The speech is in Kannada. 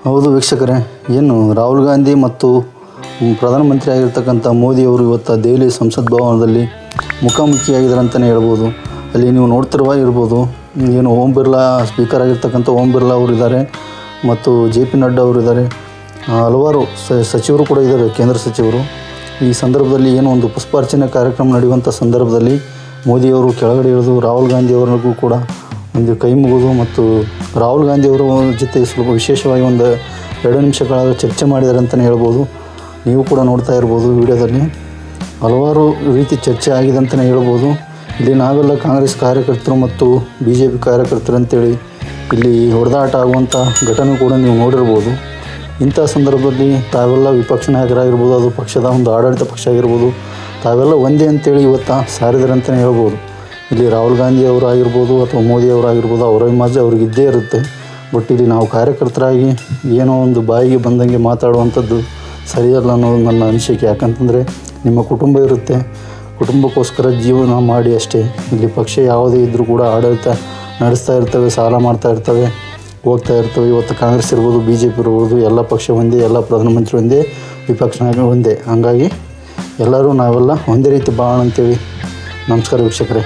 ಹೌದು ವೀಕ್ಷಕರೇ, ಏನು ರಾಹುಲ್ ಗಾಂಧಿ ಮತ್ತು ಪ್ರಧಾನಮಂತ್ರಿ ಆಗಿರ್ತಕ್ಕಂಥ ಮೋದಿಯವರು ಇವತ್ತು ದೆಹಲಿ ಸಂಸತ್ ಭವನದಲ್ಲಿ ಮುಖಾಮುಖಿಯಾಗಿದ್ದಾರೆ ಅಂತಲೇ ಹೇಳ್ಬೋದು. ಅಲ್ಲಿ ನೀವು ನೋಡ್ತಿರುವಾಗಿರ್ಬೋದು, ಏನು ಓಂ ಬಿರ್ಲಾ ಸ್ಪೀಕರ್ ಆಗಿರ್ತಕ್ಕಂಥ ಓಂ ಬಿರ್ಲಾ ಅವರಿದ್ದಾರೆ ಮತ್ತು JP ನಡ್ಡಾ ಅವರಿದ್ದಾರೆ, ಹಲವಾರು ಸಚಿವರು ಕೂಡ ಇದ್ದಾರೆ, ಕೇಂದ್ರ ಸಚಿವರು. ಈ ಸಂದರ್ಭದಲ್ಲಿ ಏನು ಒಂದು ಪುಷ್ಪಾರ್ಚನೆ ಕಾರ್ಯಕ್ರಮ ನಡೆಯುವಂಥ ಸಂದರ್ಭದಲ್ಲಿ ಮೋದಿಯವರು ಕೆಳಗಡೆ ಇಳಿದು ರಾಹುಲ್ ಗಾಂಧಿ ಅವರಿಗೂ ಕೂಡ ಒಂದು ಕೈ ಮುಗಿದು ಮತ್ತು ರಾಹುಲ್ ಗಾಂಧಿ ಅವರ ಜೊತೆ ಸ್ವಲ್ಪ ವಿಶೇಷವಾಗಿ ಒಂದು 2 ನಿಮಿಷಗಳ ಚರ್ಚೆ ಮಾಡಿದ್ದಾರೆ ಅಂತಲೇ ಹೇಳ್ಬೋದು. ನೀವು ಕೂಡ ನೋಡ್ತಾ ಇರ್ಬೋದು ವಿಡಿಯೋದಲ್ಲಿ ಹಲವಾರು ರೀತಿ ಚರ್ಚೆ ಆಗಿದೆ ಅಂತಲೇ ಹೇಳ್ಬೋದು. ಇಲ್ಲಿ ನಾವೆಲ್ಲ ಕಾಂಗ್ರೆಸ್ ಕಾರ್ಯಕರ್ತರು ಮತ್ತು BJP ಕಾರ್ಯಕರ್ತರು ಅಂತೇಳಿ ಇಲ್ಲಿ ಹೊಡೆದಾಟ ಆಗುವಂಥ ಘಟನೆ ಕೂಡ ನೀವು ನೋಡಿರ್ಬೋದು. ಇಂಥ ಸಂದರ್ಭದಲ್ಲಿ ತಾವೆಲ್ಲ ವಿಪಕ್ಷ ನಾಯಕರಾಗಿರ್ಬೋದು, ಅದು ಪಕ್ಷದ ಒಂದು ಆಡಳಿತ ಪಕ್ಷ ಆಗಿರ್ಬೋದು, ತಾವೆಲ್ಲ ಒಂದೇ ಅಂತೇಳಿ ಇವತ್ತು ಸಾರಿದ್ದಾರೆ ಅಂತಲೇ ಹೇಳ್ಬೋದು. ಇಲ್ಲಿ ರಾಹುಲ್ ಗಾಂಧಿ ಅವರಾಗಿರ್ಬೋದು ಅಥವಾ ಮೋದಿ ಅವರಾಗಿರ್ಬೋದು, ಅವರ ಇಮೇಜ್ ಅವ್ರಿಗೆ ಇದ್ದೇ ಇರುತ್ತೆ. ಬಟ್ ಇಲ್ಲಿ ನಾವು ಕಾರ್ಯಕರ್ತರಾಗಿ ಏನೋ ಒಂದು ಬಾಯಿಗೆ ಬಂದಂಗೆ ಮಾತಾಡುವಂಥದ್ದು ಸರಿಯಲ್ಲ ಅನ್ನೋದು ನನ್ನ ಅನಿಸಿಕೆ. ಯಾಕಂತಂದರೆ ನಿಮ್ಮ ಕುಟುಂಬ ಇರುತ್ತೆ, ಕುಟುಂಬಕ್ಕೋಸ್ಕರ ಜೀವನ ಮಾಡಿ ಅಷ್ಟೇ. ಇಲ್ಲಿ ಪಕ್ಷ ಯಾವುದೇ ಇದ್ದರೂ ಕೂಡ ಆಡಳಿತ ನಡೆಸ್ತಾ ಇರ್ತವೆ, ಸಾಲ ಮಾಡ್ತಾ ಇರ್ತವೆ, ಹೋಗ್ತಾ ಇರ್ತವೆ. ಇವತ್ತು ಕಾಂಗ್ರೆಸ್ ಇರ್ಬೋದು, BJP ಇರ್ಬೋದು, ಎಲ್ಲ ಪಕ್ಷ ಒಂದೇ, ಎಲ್ಲ ಪ್ರಧಾನಮಂತ್ರಿ ಒಂದೇ, ವಿಪಕ್ಷ ನಾಯಕರು ಒಂದೇ. ಹಾಗಾಗಿ ಎಲ್ಲರೂ ನಾವೆಲ್ಲ ಒಂದೇ ರೀತಿ ಬಾಳೋಣ ಅಂತೇಳಿ. ನಮಸ್ಕಾರ ವೀಕ್ಷಕರೇ.